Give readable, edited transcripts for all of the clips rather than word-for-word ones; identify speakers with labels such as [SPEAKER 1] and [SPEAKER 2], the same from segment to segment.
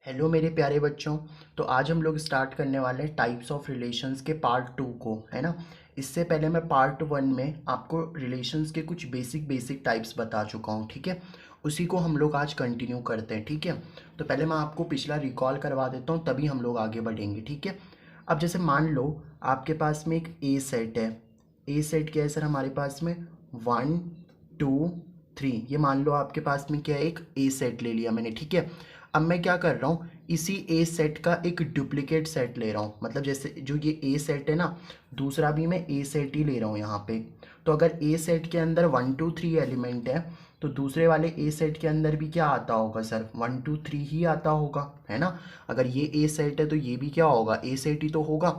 [SPEAKER 1] Hello मेरे प्यारे बच्चों। तो आज हम लोग स्टार्ट करने वाले हैं टाइप्स ऑफ रिलेशंस के पार्ट 2 को, है ना। इससे पहले मैं पार्ट 1 में आपको रिलेशंस के कुछ बेसिक टाइप्स बता चुका हूँ, ठीक है। उसी को हम लोग आज कंटिन्यू करते हैं, ठीक है। तो पहले मैं आपको पिछला रिकॉल करवा देता हूँ, तभी हम लोग आगे बढ़ेंगे, ठीक है। अब जैसे मान लो आपके पास में एक ए सेट है। ए सेट क्या है सर हमारे पास में? 1 2 3। ये मान लो आपके पास में क्या है, एक ए सेट ले लिया मैंने, ठीक है। अब मैं क्या कर रहा हूँ, इसी ए सेट का एक डुप्लीकेट सेट ले रहा हूँ। मतलब जैसे जो ये ए सेट है ना, दूसरा भी मैं ए सेट ही ले रहा हूँ यहाँ पे। तो अगर ए सेट के अंदर 1 2 3 एलिमेंट है, तो दूसरे वाले ए सेट के अंदर भी क्या आता होगा सर? 1 2 3 ही आता होगा, है ना। अगर ये ए सेट है तो ये भी क्या होगा? ए सेट ही तो होगा,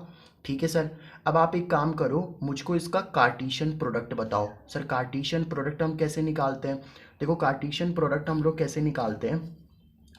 [SPEAKER 1] ठीक है सर। अब आप एक काम करो, मुझको इसका कार्टीशियन प्रोडक्ट बताओ। सर कार्टीशियन प्रोडक्ट हम कैसे निकालते हैं? देखो कार्टीशियन प्रोडक्ट हम लोग कैसे निकालते हैं,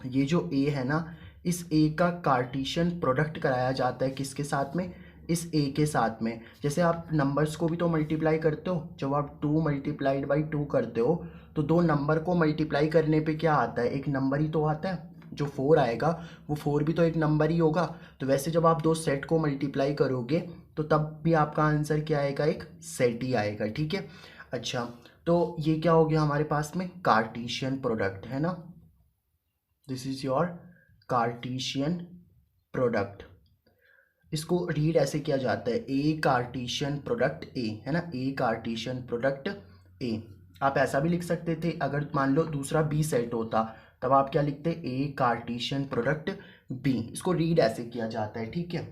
[SPEAKER 1] ये जो ए है ना, इस ए का कार्टीशियन प्रोडक्ट कराया जाता है किसके साथ में? इस ए के साथ में। जैसे आप नंबर्स को भी तो मल्टीप्लाई करते हो, जब आप 2 मल्टीप्लाइड बाई 2 करते हो तो दो नंबर को मल्टीप्लाई करने पे क्या आता है? एक नंबर ही तो आता है। जो 4 आएगा वो 4 भी तो एक नंबर ही होगा। तो वैसे जब आप दो सेट को मल्टीप्लाई करोगे तो तब भी आपका आंसर क्या आएगा? एक सेट ही आएगा, ठीक है। अच्छा, तो ये क्या हो गया हमारे पास में? कार्टीशियन प्रोडक्ट, है ना। This is your Cartesian product. इसको रीड ऐसे किया जाता है, ए कार्टीशियन प्रोडक्ट ए, है ना। ए कार्टीशियन प्रोडक्ट ए। आप ऐसा भी लिख सकते थे, अगर मान लो दूसरा बी सेट होता तब आप क्या लिखते? ए कार्टीशियन प्रोडक्ट बी। इसको रीड ऐसे किया जाता है, ठीक है।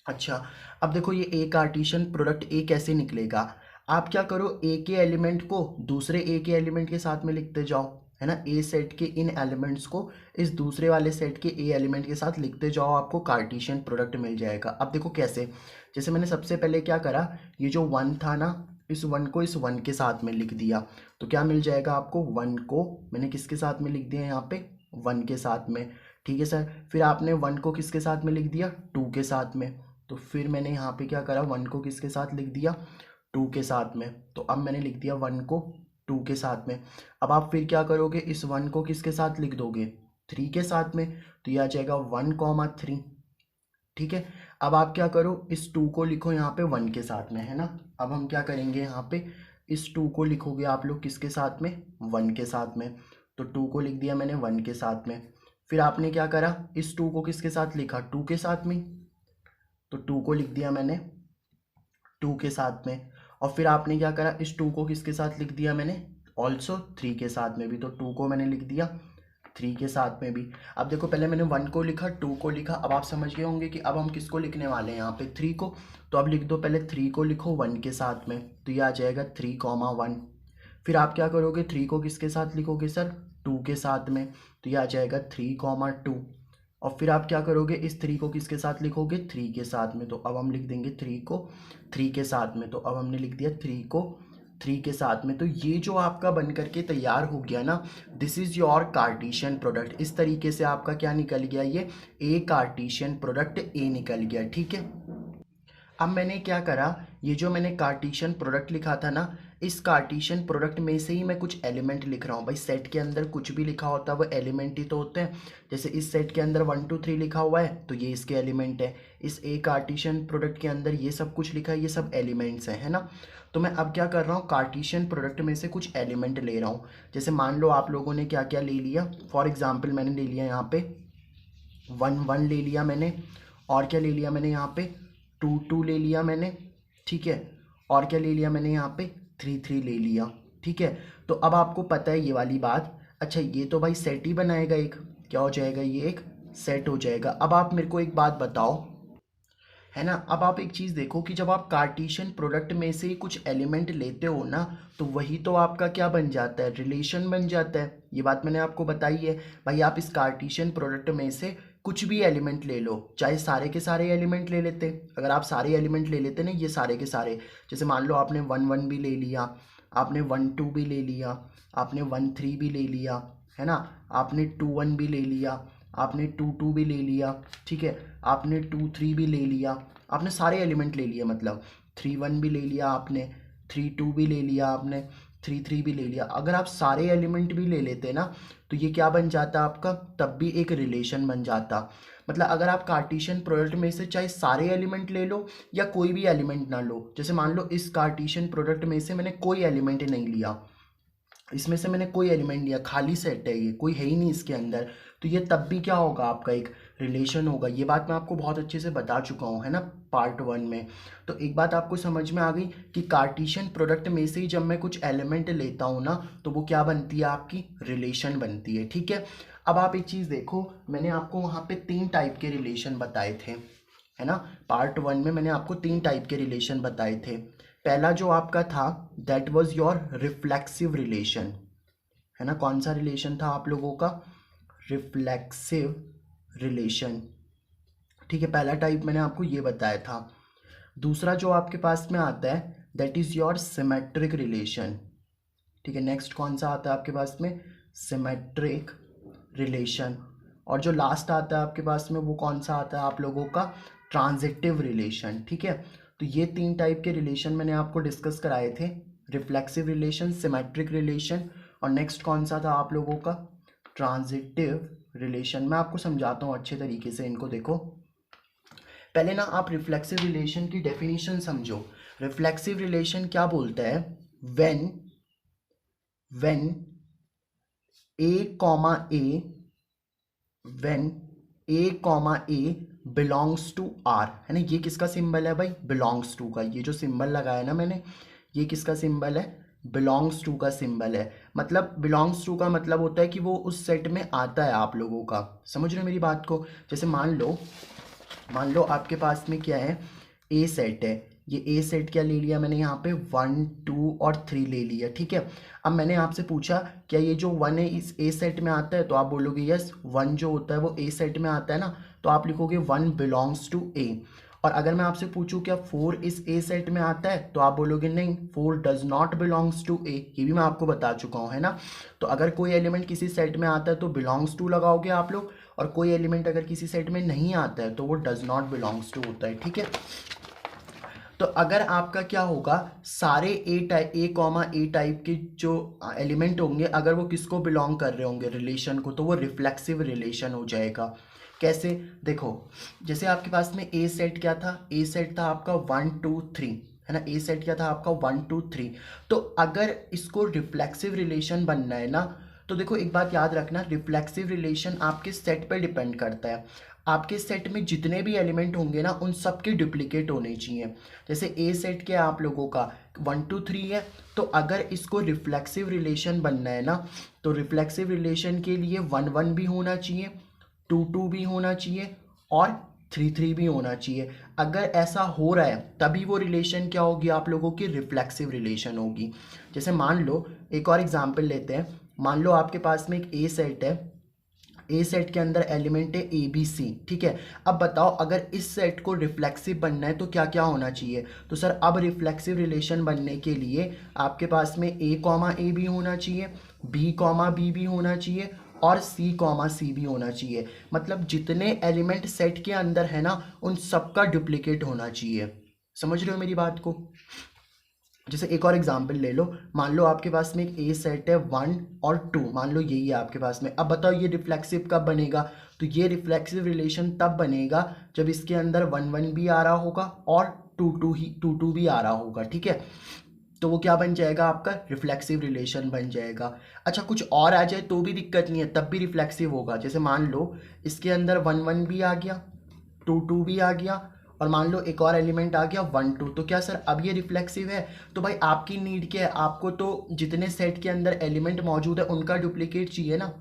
[SPEAKER 1] अच्छा, अब देखो ये ए कार्टीशियन प्रोडक्ट ए कैसे निकलेगा। आप क्या करो, ए के एलिमेंट को दूसरे ए के एलिमेंट के साथ में लिखते जाओ, है ना। ए सेट के इन एलिमेंट्स को इस दूसरे वाले सेट के ए एलिमेंट के साथ लिखते जाओ, आपको कार्टीशियन प्रोडक्ट मिल जाएगा। अब देखो कैसे, जैसे मैंने सबसे पहले क्या करा, ये जो 1 था ना, इस 1 को इस 1 के साथ में लिख दिया, तो क्या मिल जाएगा आपको? 1 को मैंने किसके साथ में लिख दिया यहाँ पे? 1 के साथ में, ठीक है सर। फिर आपने 1 को किसके साथ में लिख दिया? 2 के साथ में। तो फिर मैंने यहाँ पे क्या करा, 1 को किसके साथ लिख दिया? 2 के साथ में। तो अब मैंने लिख दिया 1 को 2 के साथ में। अब आप फिर क्या करोगे, इस 1 को किसके साथ लिख दोगे? 3 के साथ में। तो यह आ जाएगा 1, 3, ठीक है। अब आप क्या करो, इस 2 को लिखो यहाँ पे 1 के साथ में, है ना। अब हम क्या करेंगे, यहाँ पे इस 2 को लिखोगे आप लोग किसके साथ में? 1 के साथ में। तो 2 को लिख दिया मैंने 1 के साथ में। फिर आपने क्या करा, इस 2 को किसके साथ लिखा? 2 के साथ में। तो 2 को लिख दिया मैंने 2 के साथ में। और फिर आपने क्या करा, इस 2 को किसके साथ लिख दिया मैंने? ऑल्सो 3 के साथ में भी। तो 2 को मैंने लिख दिया 3 के साथ में भी। अब देखो पहले मैंने 1 को लिखा, 2 को लिखा, अब आप समझ गए होंगे कि अब हम किसको लिखने वाले हैं यहाँ पे? 3 को। तो अब लिख दो, पहले 3 को लिखो 1 के साथ में, तो ये आ जाएगा 3, 1। फिर आप क्या करोगे, 3 को किसके साथ लिखोगे सर? 2 के साथ में। तो ये आ जाएगा 3, 2। और फिर आप क्या करोगे, इस 3 को किसके साथ लिखोगे? 3 के साथ में। तो अब हम लिख देंगे 3 को 3 के साथ में। तो अब हमने लिख दिया 3 को 3 के साथ में। तो ये जो आपका बन करके तैयार हो गया ना, this is your Cartesian product. इस तरीके से आपका क्या निकल गया, ये ए कार्टीशियन प्रोडक्ट ए निकल गया, ठीक है। अब मैंने क्या करा, ये जो मैंने कार्टीशियन प्रोडक्ट लिखा था ना, इस कार्टीशियन प्रोडक्ट में से ही मैं कुछ एलिमेंट लिख रहा हूँ। भाई सेट के अंदर कुछ भी लिखा होता है वो एलिमेंट ही तो होते हैं। जैसे इस सेट के अंदर 1 2 3 लिखा हुआ है तो ये इसके एलिमेंट है। इस ए कार्टीशियन प्रोडक्ट के अंदर ये सब कुछ लिखा है, ये सब एलिमेंट्स हैं, है ना। तो मैं अब क्या कर रहा हूँ, कार्टीशियन प्रोडक्ट में से कुछ एलिमेंट ले रहा हूँ। जैसे मान लो आप लोगों ने क्या क्या ले लिया, फॉर एग्जाम्पल मैंने ले लिया यहाँ पे 1 1 ले लिया मैंने, और क्या ले लिया मैंने यहाँ पे 2 2 ले लिया मैंने, ठीक है। और क्या ले लिया मैंने यहाँ पे 3 3 ले लिया, ठीक है। तो अब आपको पता है ये वाली बात। अच्छा, ये तो भाई सेट ही बनाएगा, एक क्या हो जाएगा, ये एक सेट हो जाएगा। अब आप मेरे को एक बात बताओ, है ना। अब आप एक चीज़ देखो कि जब आप कार्टीशियन प्रोडक्ट में से कुछ एलिमेंट लेते हो ना, तो वही तो आपका क्या बन जाता है? रिलेशन बन जाता है। ये बात मैंने आपको बताई है। भाई आप इस कार्टीशियन प्रोडक्ट में से कुछ भी एलिमेंट ले लो, चाहे सारे के सारे एलिमेंट ले लेते। अगर आप सारे एलिमेंट ले लेते ना, ये सारे के सारे, जैसे मान लो आपने 1 1 भी ले लिया, आपने 1 2 भी ले लिया, आपने 1 3 भी ले लिया, है ना, आपने 2 1 भी ले लिया, आपने 2 2 भी ले लिया, ठीक है, आपने 2 3 भी ले लिया, आपने सारे एलिमेंट ले लिए। मतलब 3 1 भी ले लिया आपने, 3 2 भी ले लिया आपने, थ्री थ्री भी ले लिया, अगर आप सारे एलिमेंट भी ले लेते ना तो ये क्या बन जाता आपका, तब भी एक रिलेशन बन जाता। मतलब अगर आप कार्टेशियन प्रोडक्ट में से चाहे सारे एलिमेंट ले लो या कोई भी एलिमेंट ना लो, जैसे मान लो इस कार्टेशियन प्रोडक्ट में से मैंने कोई एलिमेंट नहीं लिया, इसमें से मैंने कोई एलिमेंट लिया, खाली सेट है, ये कोई है ही नहीं इसके अंदर, तो ये तब भी क्या होगा आपका एक रिलेशन होगा। ये बात मैं आपको बहुत अच्छे से बता चुका हूँ, है ना, पार्ट 1 में। तो एक बात आपको समझ में आ गई कि कार्टेशियन प्रोडक्ट में से ही जब मैं कुछ एलिमेंट लेता हूँ ना तो वो क्या बनती है, आपकी रिलेशन बनती है। ठीक है, अब आप एक चीज़ देखो, मैंने आपको वहाँ पे 3 टाइप के रिलेशन बताए थे, है ना। पार्ट 1 में मैंने आपको 3 टाइप के रिलेशन बताए थे। पहला जो आपका था that was your reflexive relation, है ना। कौन सा रिलेशन था आप लोगों का, रिफ्लेक्सिव रिलेशन। ठीक है, पहला टाइप मैंने आपको ये बताया था। दूसरा जो आपके पास में आता है that is your symmetric relation. ठीक है, नेक्स्ट कौन सा आता है आपके पास में, सिमेट्रिक रिलेशन। और जो लास्ट आता है आपके पास में वो कौन सा आता है आप लोगों का, ट्रांजिटिव रिलेशन। ठीक है, तो ये 3 टाइप के रिलेशन मैंने आपको डिस्कस कराए थे, रिफ्लेक्सिव रिलेशन, सिमेट्रिक रिलेशन और नेक्स्ट कौन सा था आप लोगों का, ट्रांजिटिव रिलेशन। मैं आपको समझाता हूँ अच्छे तरीके से, इनको देखो। पहले ना आप रिफ्लेक्सिव रिलेशन की डेफिनेशन समझो। रिफ्लेक्सिव रिलेशन क्या बोलता है, when a comma a when a comma a belongs to R, है ना। ये किसका सिंबल है भाई, बिलोंग्स टू का। ये जो सिंबल लगाया ना मैंने, ये किसका सिंबल है, बिलोंग्स टू का सिंबल है। मतलब बिलोंग्स टू का मतलब होता है कि वो उस सेट में आता है आप लोगों का। समझ रहे हो मेरी बात को। जैसे मान लो आपके पास में क्या है, ए सेट है। ये ए सेट क्या ले लिया मैंने यहाँ पे, 1 2 और 3 ले लिया। ठीक है, अब मैंने आपसे पूछा क्या ये जो 1 है इस ए सेट में आता है, तो आप बोलोगे यस, 1 जो होता है वो ए सेट में आता है ना, तो आप लिखोगे 1 बिलोंग्स टू ए। और अगर मैं आपसे पूछूं क्या 4 इस ए सेट में आता है, तो आप बोलोगे नहीं, 4 डज नॉट बिलोंग्स टू ए। ये भी मैं आपको बता चुका हूँ, है ना। तो अगर कोई एलिमेंट किसी सेट में आता है तो बिलोंग्स टू लगाओगे आप लोग, और कोई एलिमेंट अगर किसी सेट में नहीं आता है तो वो डज नॉट बिलोंग्स टू होता है। ठीक है, तो अगर आपका क्या होगा, सारे ए कॉमा ए टाइप के जो एलिमेंट होंगे, अगर वो किसको बिलोंग कर रहे होंगे, रिलेशन को, तो वो रिफ्लेक्सिव रिलेशन हो जाएगा। कैसे, देखो, जैसे आपके पास में ए सेट क्या था, ए सेट था आपका 1 2 3, है ना। ए सेट क्या था आपका 1 2 3। तो अगर इसको रिफ्लेक्सिव रिलेशन बनना है ना, तो देखो एक बात याद रखना, रिफ्लेक्सिव रिलेशन आपके सेट पर डिपेंड करता है। आपके सेट में जितने भी एलिमेंट होंगे ना उन सब के डुप्लीकेट होने चाहिए। जैसे ए सेट क्या है आप लोगों का, 1 2 3 है, तो अगर इसको रिफ्लेक्सिव रिलेशन बनना है ना, तो रिफ्लेक्सिव रिलेशन के लिए 1 1 भी होना चाहिए, 2 2 भी होना चाहिए और 3 3 भी होना चाहिए। अगर ऐसा हो रहा है तभी वो रिलेशन क्या होगी आप लोगों की, रिफ्लेक्सिव रिलेशन होगी। जैसे मान लो एक और एग्जांपल लेते हैं, मान लो आपके पास में एक ए सेट है, ए सेट के अंदर एलिमेंट है ए बी सी। ठीक है, अब बताओ अगर इस सेट को रिफ्लेक्सिव बनना है तो क्या क्या होना चाहिए। तो सर अब रिफ्लेक्सिव रिलेशन बनने के लिए आपके पास में ए कॉमा ए भी होना चाहिए, बी कॉमा बी भी होना चाहिए और सी कॉमा सी भी होना चाहिए। मतलब जितने एलिमेंट सेट के अंदर है ना उन सबका डुप्लीकेट होना चाहिए। समझ रहे हो मेरी बात को। जैसे एक और एग्जांपल ले लो, मान लो आपके पास में एक ए सेट है 1 और 2, मान लो यही है आपके पास में। अब बताओ ये रिफ्लेक्सिव कब बनेगा, तो ये रिफ्लेक्सिव रिलेशन तब बनेगा जब इसके अंदर 1 1 भी आ रहा होगा और 2 2 भी आ रहा होगा। ठीक है, तो वो क्या बन जाएगा आपका, रिफ्लेक्सिव रिलेशन बन जाएगा। अच्छा कुछ और आ जाए तो भी दिक्कत नहीं है, तब भी रिफ्लेक्सिव होगा। जैसे मान लो इसके अंदर 1 1 भी आ गया, 2 2 भी आ गया और मान लो एक और एलिमेंट आ गया 1 2, तो क्या सर अब ये रिफ्लेक्सिव है। तो भाई आपकी नीड क्या है, आपको तो जितने सेट के अंदर एलिमेंट मौजूद है उनका डुप्लीकेट चाहिए ना।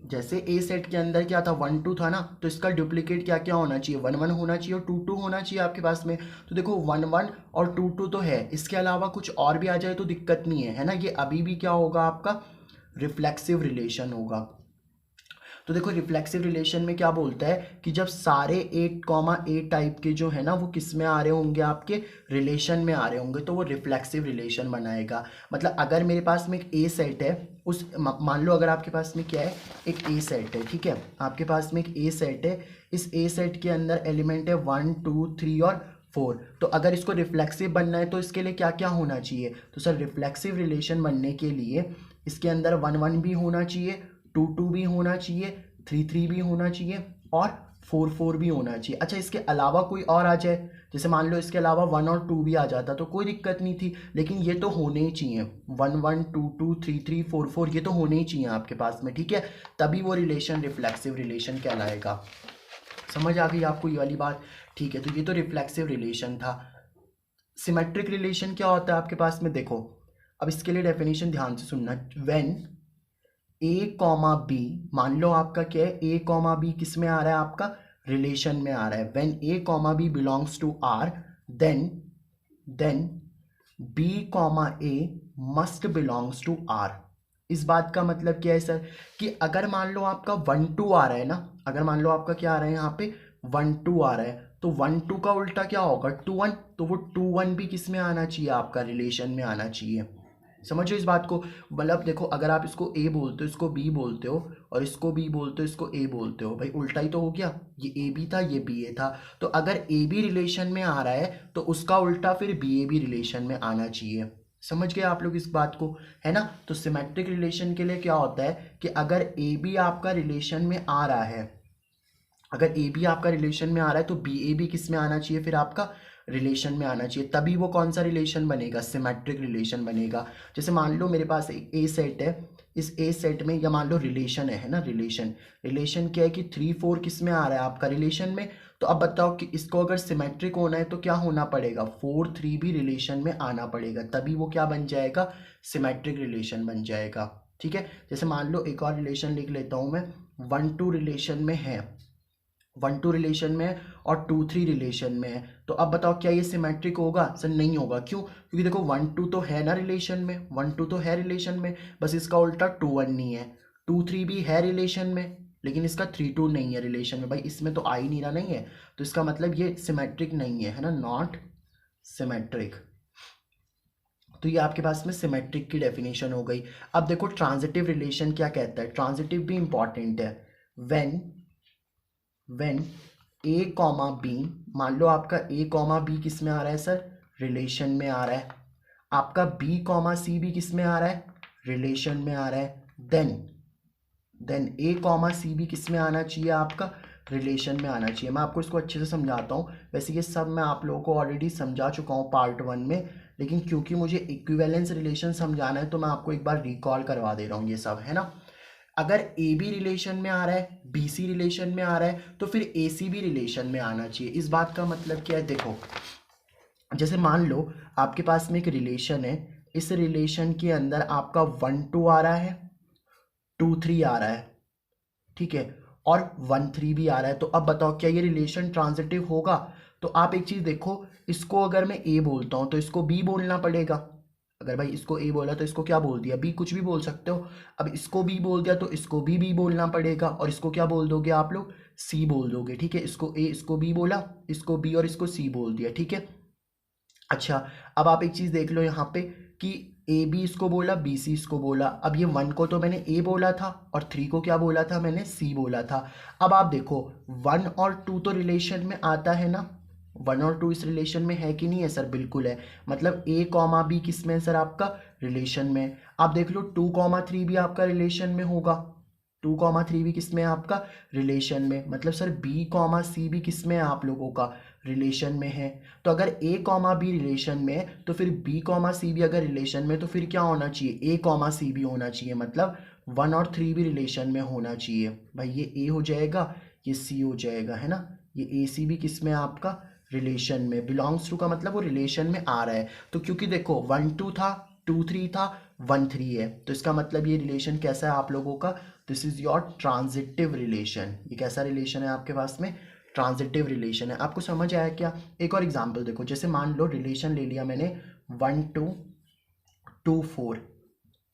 [SPEAKER 1] जैसे ए सेट के अंदर क्या था 1 2 था ना, तो इसका डुप्लीकेट क्या क्या होना चाहिए, 1 1 होना चाहिए और 2 2 होना चाहिए आपके पास में। तो देखो 1 1 और 2 2 तो है, इसके अलावा कुछ और भी आ जाए तो दिक्कत नहीं है ना। ये अभी भी क्या होगा आपका, रिफ्लेक्सिव रिलेशन होगा। तो देखो रिफ्लेक्सिव रिलेशन में क्या बोलता है कि जब सारे ए कॉमा ए टाइप के जो है ना वो किस में आ रहे होंगे, आपके रिलेशन में आ रहे होंगे, तो वो रिफ्लेक्सिव रिलेशन बनाएगा। मतलब अगर मेरे पास में एक ए सेट है, उस मान लो अगर आपके पास में क्या है, एक ए सेट है। ठीक है, आपके पास में एक ए सेट है, इस ए सेट के अंदर एलिमेंट है 1 2 3 और 4। तो अगर इसको रिफ्लेक्सिव बनना है तो इसके लिए क्या क्या होना चाहिए? तो सर रिफ्लेक्सिव रिलेशन बनने के लिए इसके अंदर 1 1 भी होना चाहिए, 2 2 भी होना चाहिए, 3 3 भी होना चाहिए और 4 4 भी होना चाहिए। अच्छा, इसके अलावा कोई और आ जाए, जैसे मान लो इसके अलावा 1 और 2 भी आ जाता तो कोई दिक्कत नहीं थी, लेकिन ये तो होने ही चाहिए। 1 1 2 2 3 3 4 4 ये तो होने ही चाहिए आपके पास में, ठीक है? तभी वो रिलेशन रिफ्लेक्सिव रिलेशन कहलाएगा। समझ आ गई आपको ये वाली बात? ठीक है, तो ये तो रिफ्लेक्सिव रिलेशन था। सिमेट्रिक रिलेशन क्या होता है आपके पास में? देखो, अब इसके लिए डेफिनेशन ध्यान से सुनना। व्हेन ए कॉमा बी, मान लो आपका क्या है, ए कॉमा बी किस में आ रहा है? आपका रिलेशन में आ रहा है। When a comma b belongs to R, then b comma a must belongs to R. इस बात का मतलब क्या है सर? कि अगर मान लो आपका 1 2 आ रहा है ना, अगर मान लो आपका क्या आ रहा है यहाँ पे 1 2 आ रहा है, तो 1 2 का उल्टा क्या होगा? 2 1। तो वो 2 1 भी किस में आना चाहिए? आपका रिलेशन में आना चाहिए। समझो इस बात को। मतलब देखो, अगर आप इसको ए बोलते हो, इसको बी बोलते हो, और इसको बी बोलते हो, इसको ए बोलते हो, भाई उल्टा ही तो हो गया। ये ए बी था, ये बी ए था। तो अगर ए बी रिलेशन में आ रहा है तो उसका उल्टा फिर बी ए बी रिलेशन में आना चाहिए। समझ गए आप लोग इस बात को, है ना? तो सिमेट्रिक रिलेशन के लिए क्या होता है कि अगर ए बी आपका रिलेशन में आ रहा है, अगर ए बी आपका रिलेशन में आ रहा है तो बी ए बी किस में आना चाहिए? फिर आपका रिलेशन में आना चाहिए। तभी वो कौन सा रिलेशन बनेगा? सिमेट्रिक रिलेशन बनेगा। जैसे मान लो मेरे पास एक ए सेट है, इस ए सेट में, या मान लो रिलेशन है ना, रिलेशन क्या है कि 3 4 किस में आ रहा है? आपका रिलेशन में। तो अब बताओ कि इसको अगर सिमेट्रिक होना है तो क्या होना पड़ेगा? 4 3 भी रिलेशन में आना पड़ेगा, तभी वो क्या बन जाएगा? सिमेट्रिक रिलेशन बन जाएगा। ठीक है, जैसे मान लो एक और रिलेशन लिख लेता हूँ मैं। 1 2 रिलेशन में है, 1 2 रिलेशन में है और 2 3 रिलेशन में है। तो अब बताओ क्या ये सिमेट्रिक होगा? सर नहीं होगा। क्यों? क्योंकि देखो 1 2 तो है ना रिलेशन में, 1 2 तो है रिलेशन में, बस इसका उल्टा 2 1 नहीं है। 2 3 भी है रिलेशन में, लेकिन इसका 3 2 नहीं है रिलेशन में। भाई इसमें तो आ ही नहीं रहा, नहीं है, तो इसका मतलब ये सिमेट्रिक नहीं है ना, नॉट सिमेट्रिक। तो ये आपके पास में सिमेट्रिक की डेफिनेशन हो गई। अब देखो ट्रांजिटिव रिलेशन क्या कहता है। ट्रांजिटिव भी इंपॉर्टेंट है। व्हेन ए कॉमा बी, मान लो आपका ए कॉमा बी किस में आ रहा है सर? रिलेशन में आ रहा है। आपका बी कॉमा सी भी किस में आ रहा है? रिलेशन में आ रहा है। देन ए कॉमा सी भी किस में आना चाहिए? आपका रिलेशन में आना चाहिए। मैं आपको इसको अच्छे से समझाता हूँ। वैसे ये सब मैं आप लोगों को ऑलरेडी समझा चुका हूँ पार्ट 1 में, लेकिन क्योंकि मुझे इक्विवेलेंस रिलेशन समझाना है तो मैं आपको एक बार रिकॉल करवा दे रहा हूँ ये सब, है ना? अगर ए बी रिलेशन में आ रहा है, बी सी रिलेशन में आ रहा है, तो फिर ए सी भी रिलेशन में आना चाहिए। इस बात का मतलब क्या है? देखो, जैसे मान लो आपके पास में एक रिलेशन है, इस रिलेशन के अंदर आपका 1 2 आ रहा है, 2 3 आ रहा है, ठीक है, और 1 3 भी आ रहा है। तो अब बताओ क्या ये रिलेशन ट्रांजिटिव होगा? तो आप एक चीज देखो, इसको अगर मैं ए बोलता हूँ तो इसको बी बोलना पड़ेगा। अगर भाई इसको ए बोला तो इसको क्या बोल दिया? बी। कुछ भी बोल सकते हो। अब इसको बी बोल दिया तो इसको बी बोलना पड़ेगा, और इसको क्या बोल दोगे आप लोग? सी बोल दोगे। ठीक है, इसको ए, इसको बी बोला, इसको बी और इसको सी बोल दिया। ठीक है, अच्छा, अब आप एक चीज देख लो यहाँ पे कि ए बी इसको बोला, बी सी इसको बोला। अब ये 1 को तो मैंने ए बोला था और 3 को क्या बोला था? मैंने सी बोला था। अब आप देखो 1 और 2 तो रिलेशन में आता है ना, 1 और 2 इस रिलेशन में है कि नहीं है सर? बिल्कुल है। मतलब ए कॉमा बी किस में है सर? आपका रिलेशन में। आप देख लो 2 कॉमा 3 भी आपका रिलेशन में होगा, 2 कॉमा 3 भी किस में है? आपका रिलेशन में। मतलब सर बी कॉमा सी भी किस में है? आप लोगों का रिलेशन में है। तो अगर ए कॉमा बी रिलेशन में है तो फिर बी कॉमा सी भी अगर रिलेशन में, तो फिर क्या होना चाहिए? ए कॉमा सी भी होना चाहिए। मतलब 1 और 3 भी रिलेशन में होना चाहिए। भाई ये ए हो जाएगा, ये सी हो जाएगा, है ना? ये ए सी भी किस में है? आपका रिलेशन में। बिलोंग्स टू का मतलब वो रिलेशन में आ रहा है। तो क्योंकि देखो 1 2 था, 2 3 था, 1 3 है, तो इसका मतलब ये रिलेशन कैसा है आप लोगों का? This is your transitive relation. ये कैसा रिलेशन है आपके पास में? ट्रांजिटिव रिलेशन है। आपको समझ आया क्या? एक और एग्जांपल देखो, जैसे मान लो रिलेशन ले लिया मैंने 1 2 2 4,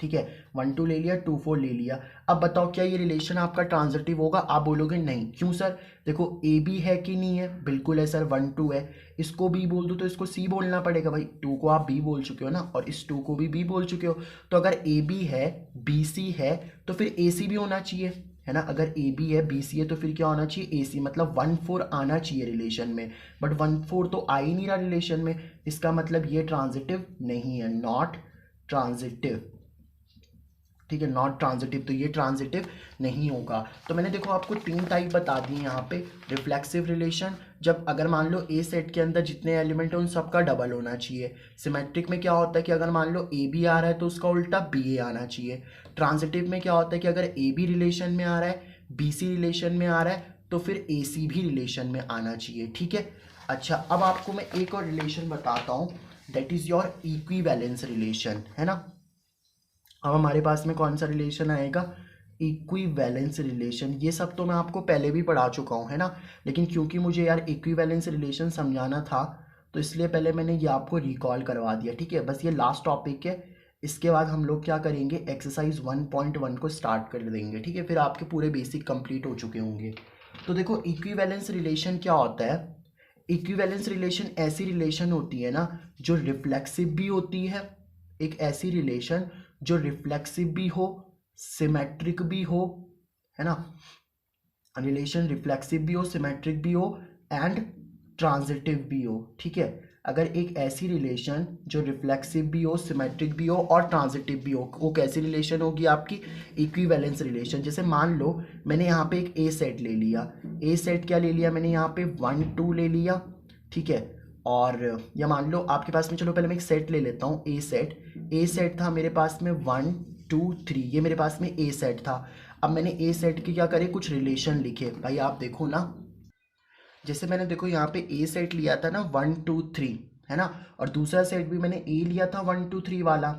[SPEAKER 1] ठीक है, 1 2 ले लिया, 2 4 ले लिया। अब बताओ क्या ये रिलेशन आपका ट्रांजिटिव होगा? आप बोलोगे नहीं। क्यों सर? देखो ए बी है कि नहीं है? बिल्कुल है सर। 1 2 है, इसको बी बोल दो तो इसको सी बोलना पड़ेगा। भाई 2 को आप बी बोल चुके हो ना, और इस 2 को भी बी बोल चुके हो। तो अगर ए बी है, बी सी है, तो फिर ए सी भी होना चाहिए, है ना। अगर ए बी है, बी सी है, तो फिर क्या होना चाहिए, ए सी, मतलब 1/4 आना चाहिए रिलेशन में, बट 1/4 तो आ ही नहीं रहा रिलेशन में। इसका मतलब ये ट्रांजिटिव नहीं है, नॉट ट्रांजिटिव, ठीक है, नॉट ट्रांजिटिव, तो ये ट्रांजिटिव नहीं होगा। तो मैंने देखो आपको 3 टाइप बता दिए यहाँ पे। रिफ्लेक्सिव रिलेशन, जब अगर मान लो ए सेट के अंदर जितने एलिमेंट हैं उन सबका डबल होना चाहिए। सिमेट्रिक में क्या होता है कि अगर मान लो ए बी आ रहा है तो उसका उल्टा बी ए आना चाहिए। ट्रांजिटिव में क्या होता है कि अगर ए बी रिलेशन में आ रहा है, बी सी रिलेशन में आ रहा है, तो फिर ए सी भी रिलेशन में आना चाहिए, ठीक है। अच्छा, अब आपको मैं एक और रिलेशन बताता हूँ, that is your equivalence relation, है ना। अब हमारे पास में कौन सा रिलेशन आएगा, इक्विवेलेंस रिलेशन। ये सब तो मैं आपको पहले भी पढ़ा चुका हूँ, है ना, लेकिन क्योंकि मुझे यार इक्विवेलेंस रिलेशन समझाना था तो इसलिए पहले मैंने ये आपको रिकॉल करवा दिया, ठीक है। बस ये लास्ट टॉपिक है, इसके बाद हम लोग क्या करेंगे, एक्सरसाइज 1.1 को स्टार्ट कर देंगे, ठीक है। फिर आपके पूरे बेसिक कंप्लीट हो चुके होंगे। तो देखो इक्विवेलेंस रिलेशन क्या होता है। इक्विवेलेंस रिलेशन ऐसी रिलेशन होती है ना जो रिफ्लेक्सिव भी होती है, एक ऐसी रिलेशन जो रिफ्लेक्सिव भी हो, सिमेट्रिक भी हो, है ना। रिलेशन रिफ्लेक्सिव भी हो, सिमेट्रिक भी हो एंड ट्रांजिटिव भी हो, ठीक है। अगर एक ऐसी रिलेशन जो रिफ्लेक्सिव भी हो, सिमेट्रिक भी हो और ट्रांजिटिव भी हो, वो कैसी रिलेशन होगी आपकी, इक्विवेलेंस रिलेशन। जैसे मान लो मैंने यहाँ पे एक ए सेट ले लिया, ए सेट क्या ले लिया मैंने यहाँ पे 1 2 ले लिया, ठीक है। और या मान लो आपके पास में, चलो पहले मैं एक सेट ले लेता हूँ, ए सेट था मेरे पास में 1 2 3, ये मेरे पास में ए सेट था। अब मैंने ए सेट के क्या करे, कुछ रिलेशन लिखे, भाई आप देखो ना, जैसे मैंने देखो यहाँ पे ए सेट लिया था ना 1 2 3, है ना, और दूसरा सेट भी मैंने ए लिया था 1 2 3 वाला।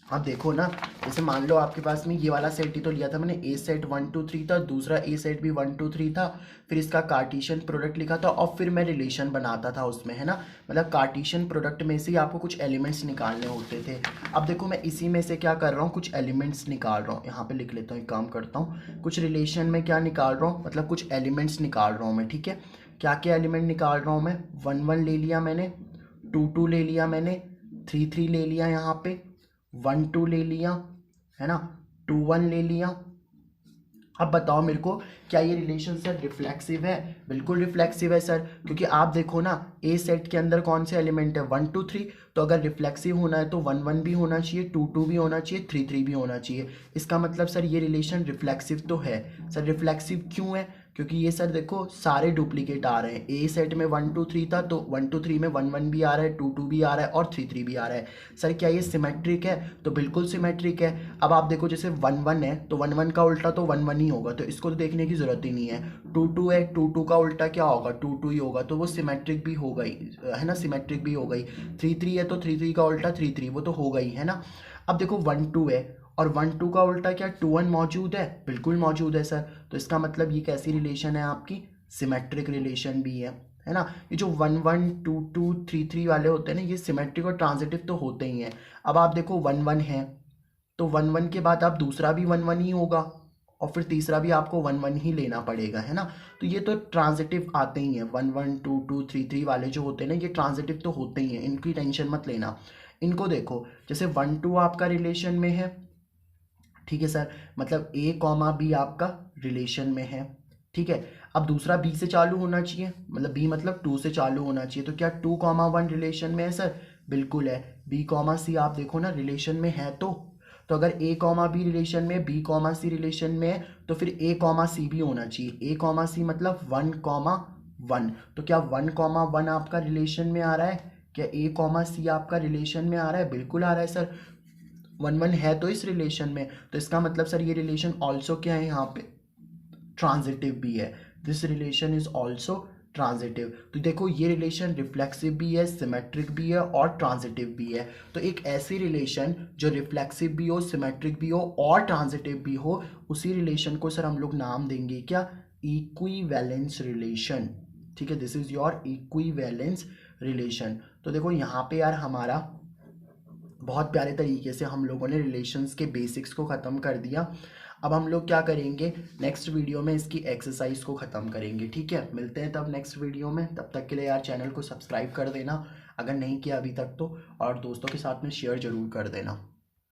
[SPEAKER 1] अब देखो ना, जैसे मान लो आपके पास में ये वाला सेट ही तो लिया था मैंने, ए सेट 1 2 3 था, दूसरा ए सेट भी 1 2 3 था, फिर इसका कार्टेशियन प्रोडक्ट लिखा था और फिर मैं रिलेशन बनाता था उसमें, है ना। मतलब कार्टेशियन प्रोडक्ट में से ही आपको कुछ एलिमेंट्स निकालने होते थे। अब देखो मैं इसी में से क्या कर रहा हूँ, कुछ एलिमेंट्स निकाल रहा हूँ, यहाँ पे लिख लेता हूँ, एक काम करता हूँ, कुछ रिलेशन में क्या निकाल रहा हूँ, मतलब कुछ एलिमेंट्स निकाल रहा हूँ मैं, ठीक है। क्या क्या एलिमेंट निकाल रहा हूँ मैं, 1 1 ले लिया मैंने, 2 2 ले लिया मैंने, 3 3 ले लिया, यहाँ पे 1 2 ले लिया, है ना, 2 1 ले लिया। अब बताओ मेरे को, क्या ये रिलेशन सर रिफ्लेक्सिव है, बिल्कुल रिफ्लेक्सिव है सर, क्योंकि आप देखो ना ए सेट के अंदर कौन से एलिमेंट है 1 2 3, तो अगर रिफ्लेक्सिव होना है तो 1 1 भी होना चाहिए, 2 2 भी होना चाहिए, 3 3 भी होना चाहिए। इसका मतलब सर ये रिलेशन रिफ्लेक्सिव तो है। सर रिफ्लेक्सिव क्यों है, क्योंकि ये सर देखो सारे डुप्लीकेट आ रहे हैं, ए सेट में 1 2 3 था तो 1 2 3 में 1 1 भी आ रहा है, 2 2 भी आ रहा है और 3 3 भी आ रहा है। सर क्या ये सिमेट्रिक है, तो बिल्कुल सिमेट्रिक है। अब आप देखो जैसे 1 1 है तो 1 1 का उल्टा तो 1 1 ही होगा, तो इसको तो देखने की जरूरत ही नहीं है। 2 2 है, 2 2 का उल्टा क्या होगा, 2 2 ही होगा, तो वो सिमेट्रिक भी हो गई, है ना, सिमेट्रिक भी हो गई। 3 3 है तो 3 3 का उल्टा 3 3, वो तो हो गई, है ना। अब देखो 1 2 है और 1 2 का उल्टा क्या 2 1 मौजूद है, बिल्कुल मौजूद है सर, तो इसका मतलब ये कैसी रिलेशन है आपकी, सिमेट्रिक रिलेशन भी है ना। ये जो 1 1 2 2 3 3 वाले होते हैं ना, ये सिमेट्रिक और ट्रांजिटिव तो होते ही हैं। अब आप देखो 1 1 है तो 1 1 के बाद आप दूसरा भी 1 1 ही होगा और फिर तीसरा भी आपको 1 1 ही लेना पड़ेगा, है ना। तो ये तो ट्रांजिटिव आते ही हैं, 1 1 2 2 3 3 वाले जो होते हैं ना, ये ट्रांजिटिव तो होते ही हैं, इनकी टेंशन मत लेना। इनको देखो, जैसे 1 2 आपका रिलेशन में है, ठीक है सर, मतलब ए कॉमा बी आपका रिलेशन में है, ठीक है। अब दूसरा बी से चालू होना चाहिए, मतलब बी मतलब 2 से चालू होना चाहिए, तो क्या 2 कॉमा 1 रिलेशन में है सर, बिल्कुल है। बी कॉमा सी आप देखो ना रिलेशन में है, तो अगर ए कॉमा बी रिलेशन में, बी कॉमा सी रिलेशन में है, तो फिर ए कॉमा सी भी होना चाहिए। ए कॉमा सी मतलब 1 कॉमा 1, तो क्या 1 कॉमा 1 आपका रिलेशन में आ रहा है, क्या ए कॉमा सी आपका रिलेशन में आ रहा है, बिल्कुल आ रहा है सर। 1 1 है तो इस रिलेशन में, तो इसका मतलब सर ये रिलेशन ऑल्सो क्या है, यहाँ पे ट्रांजिटिव भी है। This relation is also transitive. तो देखो ये रिलेशन रिफ्लेक्सिव भी है, सिमेट्रिक भी है और ट्रांजिटिव भी है। तो एक ऐसी रिलेशन जो रिफ्लेक्सिव भी हो, सिमेट्रिक भी हो और ट्रांजिटिव भी हो, उसी रिलेशन को सर हम लोग नाम देंगे क्या, इक्विवेलेंस रिलेशन, ठीक है। This is your equivalence relation. तो देखो यहाँ पे यार हमारा बहुत प्यारे तरीके से हम लोगों ने रिलेशंस के बेसिक्स को ख़त्म कर दिया। अब हम लोग क्या करेंगे, नेक्स्ट वीडियो में इसकी एक्सरसाइज को ख़त्म करेंगे, ठीक है। मिलते हैं तब नेक्स्ट वीडियो में, तब तक के लिए यार चैनल को सब्सक्राइब कर देना अगर नहीं किया अभी तक तो, और दोस्तों के साथ में शेयर ज़रूर कर देना।